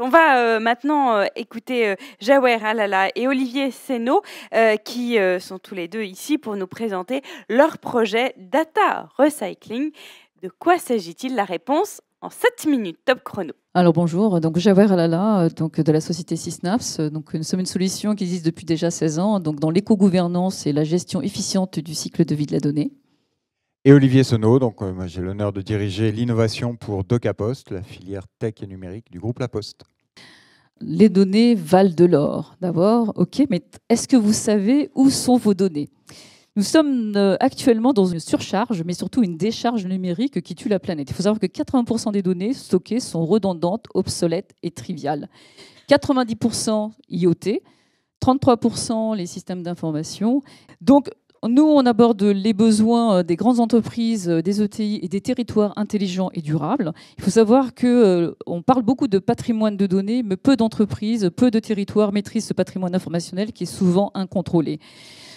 On va maintenant écouter Jaouer Alala et Olivier Seno qui sont tous les deux ici pour nous présenter leur projet Data Recycling. De quoi s'agit-il? La réponse en 7 minutes, top chrono. Alors bonjour, donc Jaouer Alala, donc de la société Sysnaps. Donc nous sommes une solution qui existe depuis déjà 16 ans, donc dans l'éco-gouvernance et la gestion efficiente du cycle de vie de la donnée. Et Olivier Seno, donc moi j'ai l'honneur de diriger l'innovation pour DocaPost, la filière tech et numérique du groupe La Poste. Les données valent de l'or. D'abord, ok, mais est-ce que vous savez où sont vos données? Nous sommes actuellement dans une surcharge, mais surtout une décharge numérique qui tue la planète. Il faut savoir que 80% des données stockées sont redondantes, obsolètes et triviales. 90% IoT, 33% les systèmes d'information. Donc, nous, on aborde les besoins des grandes entreprises, des ETI et des territoires intelligents et durables. Il faut savoir qu'on parle beaucoup de patrimoine de données, mais peu d'entreprises, peu de territoires maîtrisent ce patrimoine informationnel qui est souvent incontrôlé.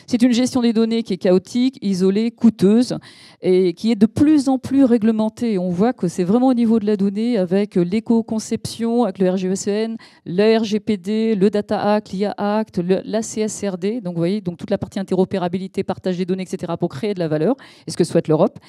C'est une gestion des données qui est chaotique, isolée, coûteuse et qui est de plus en plus réglementée. On voit que c'est vraiment au niveau de la donnée avec l'éco-conception, avec le RGECN, le RGPD, le Data Act, l'IA Act, la CSRD. Donc, vous voyez, donc toute la partie interopérabilité, partage des données, etc. pour créer de la valeur, et ce que souhaite l'Europe.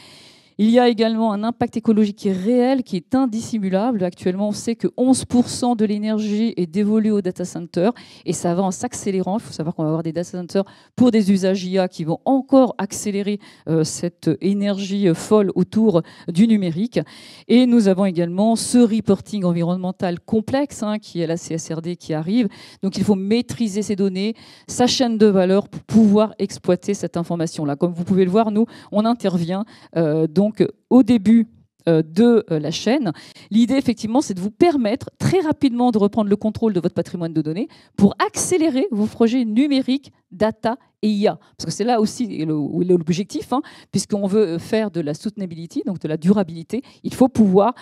Il y a également un impact écologique qui est réel, qui est indissimulable. Actuellement, on sait que 11% de l'énergie est dévolue aux data centers et ça va en s'accélérant. Il faut savoir qu'on va avoir des data centers pour des usages IA qui vont encore accélérer cette énergie folle autour du numérique. Et nous avons également ce reporting environnemental complexe qui est la CSRD qui arrive. Donc il faut maîtriser ces données, sa chaîne de valeur pour pouvoir exploiter cette information-là. Comme vous pouvez le voir, nous, on intervient donc au début de la chaîne. L'idée, effectivement, c'est de vous permettre très rapidement de reprendre le contrôle de votre patrimoine de données pour accélérer vos projets numériques, data et IA. Parce que c'est là aussi l'objectif, puisqu'on veut faire de la sustainability, donc de la durabilité, il faut pouvoir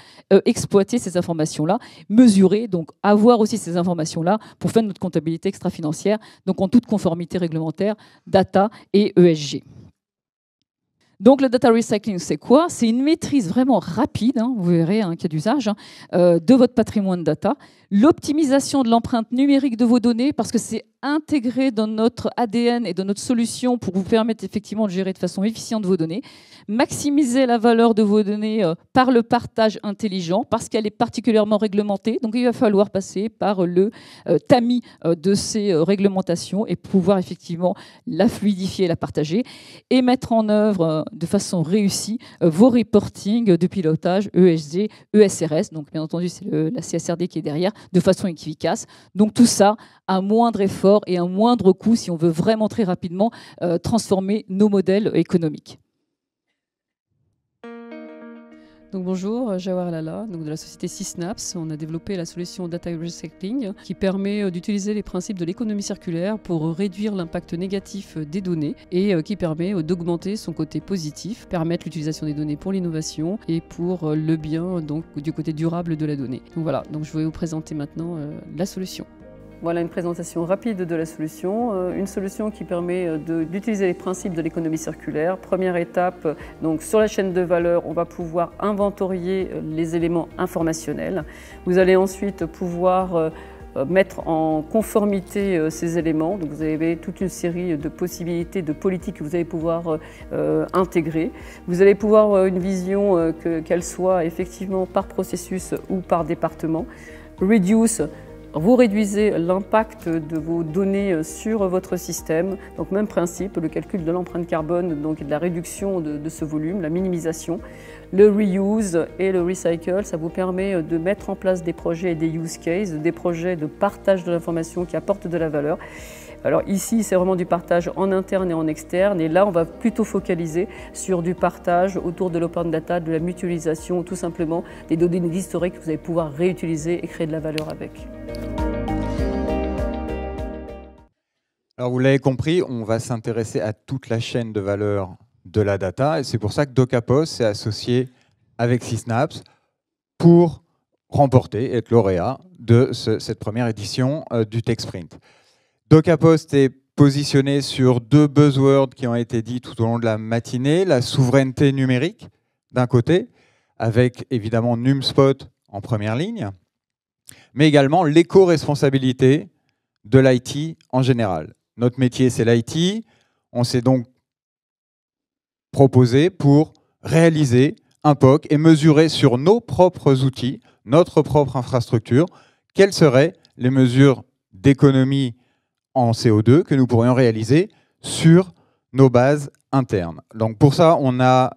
exploiter ces informations-là, mesurer, donc avoir aussi ces informations-là pour faire notre comptabilité extra-financière, donc en toute conformité réglementaire, data et ESG. Donc le data recycling, c'est quoi? C'est une maîtrise vraiment rapide, vous verrez, cas d'usage, de votre patrimoine data. L'optimisation de l'empreinte numérique de vos données, parce que c'est intégré dans notre ADN et dans notre solution pour vous permettre effectivement de gérer de façon efficiente vos données. Maximiser la valeur de vos données par le partage intelligent, parce qu'elle est particulièrement réglementée. Donc il va falloir passer par le tamis de ces réglementations et pouvoir effectivement la fluidifier et la partager et mettre en œuvre de façon réussie vos reporting de pilotage ESG, ESRS. Donc bien entendu, c'est la CSRD qui est derrière, de façon efficace. Donc tout ça à moindre effort et à moindre coût si on veut vraiment très rapidement transformer nos modèles économiques. Donc bonjour, Jaouer Alala, donc de la société Sysnaps. On a développé la solution Data Recycling qui permet d'utiliser les principes de l'économie circulaire pour réduire l'impact négatif des données et qui permet d'augmenter son côté positif, permettre l'utilisation des données pour l'innovation et pour le bien donc, du côté durable de la donnée. Donc voilà, donc je vais vous présenter maintenant la solution. Voilà une présentation rapide de la solution, une solution qui permet d'utiliser les principes de l'économie circulaire. Première étape, donc sur la chaîne de valeur, on va pouvoir inventorier les éléments informationnels. Vous allez ensuite pouvoir mettre en conformité ces éléments. Donc vous avez toute une série de possibilités, de politiques que vous allez pouvoir intégrer. Vous allez pouvoir avoir une vision qu'elle soit effectivement par processus ou par département. Reduce. Vous réduisez l'impact de vos données sur votre système. Donc même principe, le calcul de l'empreinte carbone, donc de la réduction de ce volume, la minimisation. Le reuse et le recycle, ça vous permet de mettre en place des projets et des use cases, des projets de partage de l'information qui apportent de la valeur. Alors ici, c'est vraiment du partage en interne et en externe. Et là, on va plutôt focaliser sur du partage autour de l'open data, de la mutualisation, tout simplement des données historiques que vous allez pouvoir réutiliser et créer de la valeur avec. Alors vous l'avez compris, on va s'intéresser à toute la chaîne de valeur de la data. Et c'est pour ça que DocaPost s'est associé avec Sysnaps pour remporter, être lauréat de cette première édition du TechSprint. DocaPost est positionné sur deux buzzwords qui ont été dits tout au long de la matinée. La souveraineté numérique, d'un côté, avec évidemment NumSpot en première ligne, mais également l'éco-responsabilité de l'IT en général. Notre métier, c'est l'IT. On s'est donc proposé pour réaliser un POC et mesurer sur nos propres outils, notre propre infrastructure, quelles seraient les mesures d'économie en CO2 que nous pourrions réaliser sur nos bases internes. Donc pour ça, on a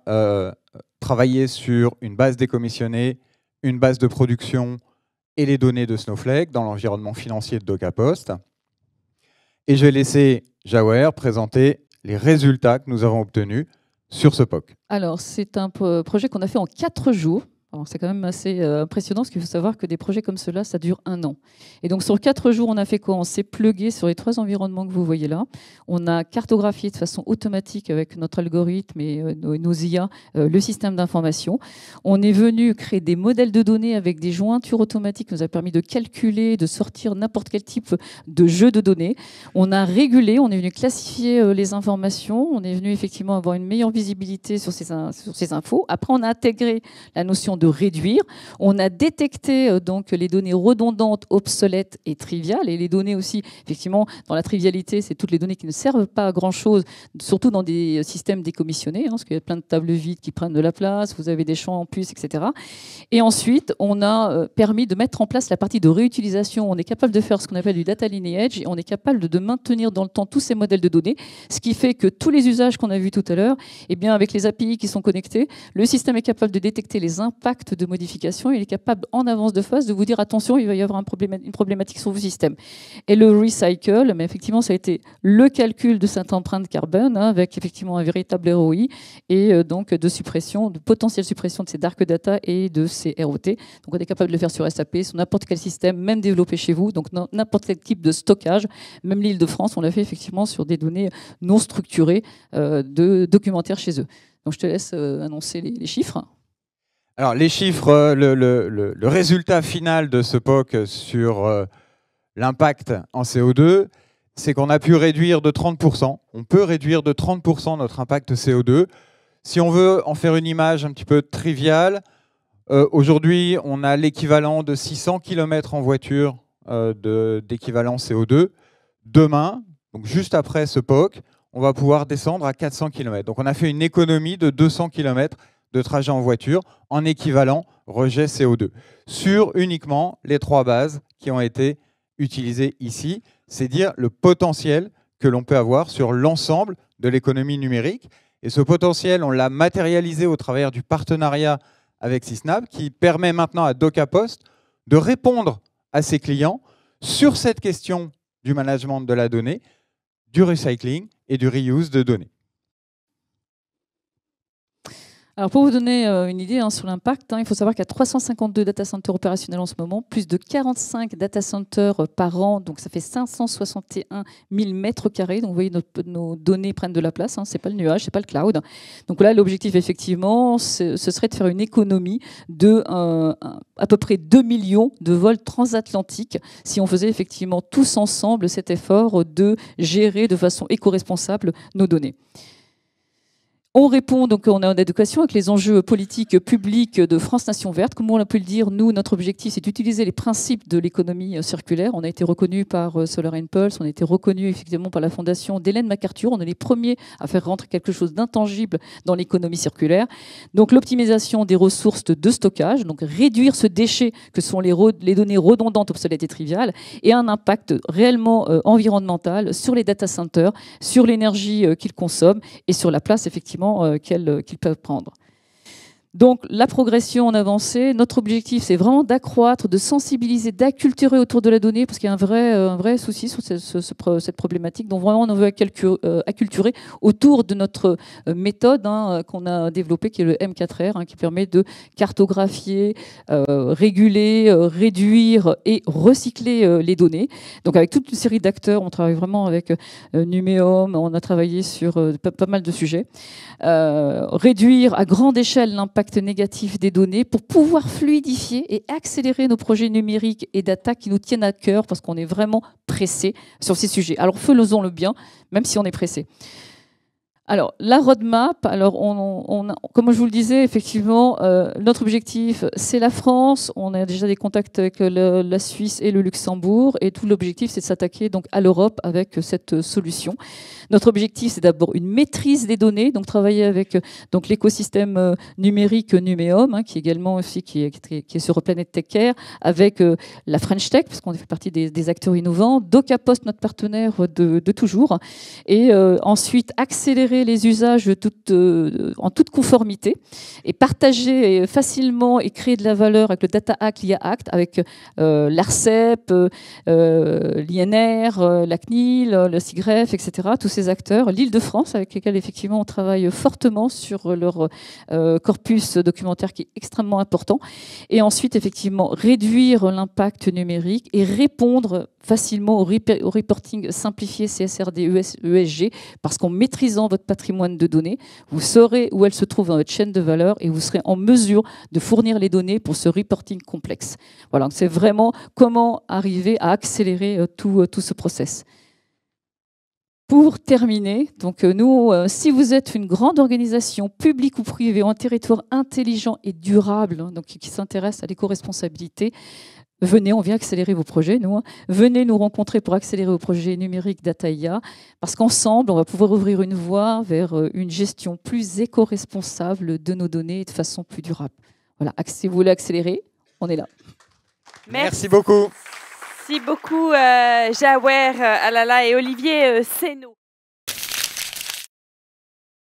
travaillé sur une base décommissionnée, une base de production et les données de Snowflake dans l'environnement financier de DocaPost. Et je vais laisser Jawer présenter les résultats que nous avons obtenus sur ce POC. Alors, c'est un projet qu'on a fait en 4 jours. C'est quand même assez impressionnant, parce qu'il faut savoir que des projets comme ceux-là, ça dure 1 an. Et donc, sur 4 jours, on a fait quoi? On s'est plugué sur les 3 environnements que vous voyez là. On a cartographié de façon automatique avec notre algorithme et nos IA le système d'information. On est venu créer des modèles de données avec des jointures automatiques qui nous a permis de calculer, de sortir n'importe quel type de jeu de données. On a régulé, on est venu classifier les informations. On est venu effectivement avoir une meilleure visibilité sur ces infos. Après, on a intégré la notion de réduire. On a détecté donc les données redondantes, obsolètes et triviales. Et les données aussi, effectivement, dans la trivialité, c'est toutes les données qui ne servent pas à grand-chose, surtout dans des systèmes décommissionnés, parce qu'il y a plein de tables vides qui prennent de la place, vous avez des champs en plus, etc. Et ensuite, on a permis de mettre en place la partie de réutilisation. On est capable de faire ce qu'on appelle du data lineage, et on est capable de maintenir dans le temps tous ces modèles de données, ce qui fait que tous les usages qu'on a vus tout à l'heure, eh bien, avec les API qui sont connectés, le système est capable de détecter les impacts de modification, il est capable en avance de phase de vous dire attention, il va y avoir une problématique sur vos systèmes. Et le recycle, mais effectivement, ça a été le calcul de cette empreinte carbone, avec effectivement un véritable ROI et donc de suppression, de potentielle suppression de ces dark data et de ces ROT. Donc on est capable de le faire sur SAP, sur n'importe quel système, même développé chez vous, donc n'importe quel type de stockage. Même l'île de France, on l'a fait effectivement sur des données non structurées de documentaires chez eux. Donc je te laisse annoncer les chiffres. Alors, les chiffres, le résultat final de ce POC sur l'impact en CO2, c'est qu'on a pu réduire de 30%. On peut réduire de 30% notre impact CO2. Si on veut en faire une image un petit peu triviale, aujourd'hui, on a l'équivalent de 600 km en voiture d'équivalent CO2. Demain, donc juste après ce POC, on va pouvoir descendre à 400 km. Donc, on a fait une économie de 200 km de trajet en voiture en équivalent rejet CO2 sur uniquement les 3 bases qui ont été utilisées ici. C'est dire le potentiel que l'on peut avoir sur l'ensemble de l'économie numérique. Et ce potentiel, on l'a matérialisé au travers du partenariat avec Sysnap qui permet maintenant à DocaPost de répondre à ses clients sur cette question du management de la donnée, du recycling et du reuse de données. Alors pour vous donner une idée sur l'impact, il faut savoir qu'il y a 352 data centers opérationnels en ce moment, plus de 45 data centers par an, donc ça fait 561 000 mètres carrés. Donc vous voyez, nos données prennent de la place, ce n'est pas le nuage, ce n'est pas le cloud. Donc là, l'objectif effectivement, ce serait de faire une économie de à peu près 2 millions de vols transatlantiques si on faisait effectivement tous ensemble cet effort de gérer de façon éco-responsable nos données. On répond, donc on est en adéquation avec les enjeux politiques publics de France Nation Verte. Comme on a pu le dire, nous, notre objectif, c'est d'utiliser les principes de l'économie circulaire. On a été reconnu par Solar Impulse, on a été reconnu effectivement par la fondation d'Hélène MacArthur. On est les premiers à faire rentrer quelque chose d'intangible dans l'économie circulaire. Donc l'optimisation des ressources de stockage, donc réduire ce déchet que sont les données redondantes, obsolètes et triviales, et un impact réellement environnemental sur les data centers, sur l'énergie qu'ils consomment et sur la place effectivement qu'ils peuvent prendre. Donc la progression en avancée, notre objectif c'est vraiment d'accroître, de sensibiliser, d'acculturer autour de la donnée, parce qu'il y a un vrai souci sur cette problématique. Donc vraiment on veut acculturer autour de notre méthode qu'on a développée, qui est le M4R, qui permet de cartographier, réguler, réduire et recycler les données. Donc avec toute une série d'acteurs, on travaille vraiment avec Numéum, on a travaillé sur pas mal de sujets. Réduire à grande échelle l'impact négatif des données pour pouvoir fluidifier et accélérer nos projets numériques et data qui nous tiennent à cœur, parce qu'on est vraiment pressé sur ces sujets. Alors faisons-le bien, même si on est pressé. Alors, la roadmap, alors comme je vous le disais, effectivement, notre objectif, c'est la France. On a déjà des contacts avec la Suisse et le Luxembourg. Et tout l'objectif, c'est de s'attaquer donc à l'Europe avec cette solution. Notre objectif, c'est d'abord une maîtrise des données, donc travailler avec donc l'écosystème numérique Numéum, hein, qui est également aussi qui est sur Planète Tech Care, avec la French Tech, parce qu'on fait partie des acteurs innovants, DocaPost, notre partenaire de toujours, et ensuite accélérer les usages en toute conformité et partager facilement et créer de la valeur avec le Data Act, l'IA Act, avec l'ARCEP, l'INR, la CNIL, le SIGREF, etc., tous ces acteurs, l'Île-de-France, avec lesquels effectivement on travaille fortement sur leur corpus documentaire qui est extrêmement important, et ensuite effectivement réduire l'impact numérique et répondre facilement au reporting simplifié CSRD ESG, parce qu'en maîtrisant votre patrimoine de données, vous saurez où elles se trouvent dans votre chaîne de valeur et vous serez en mesure de fournir les données pour ce reporting complexe. Voilà, c'est vraiment comment arriver à accélérer tout ce process. Pour terminer, donc nous, si vous êtes une grande organisation publique ou privée en territoire intelligent et durable, hein, donc qui s'intéresse à l'éco-responsabilité, venez, on vient accélérer vos projets, nous. Hein. Venez nous rencontrer pour accélérer vos projets numériques Data IA, parce qu'ensemble, on va pouvoir ouvrir une voie vers une gestion plus éco-responsable de nos données et de façon plus durable. Voilà, si vous voulez accélérer, on est là. Merci beaucoup. Merci beaucoup, Jawer Alala et Olivier Seno.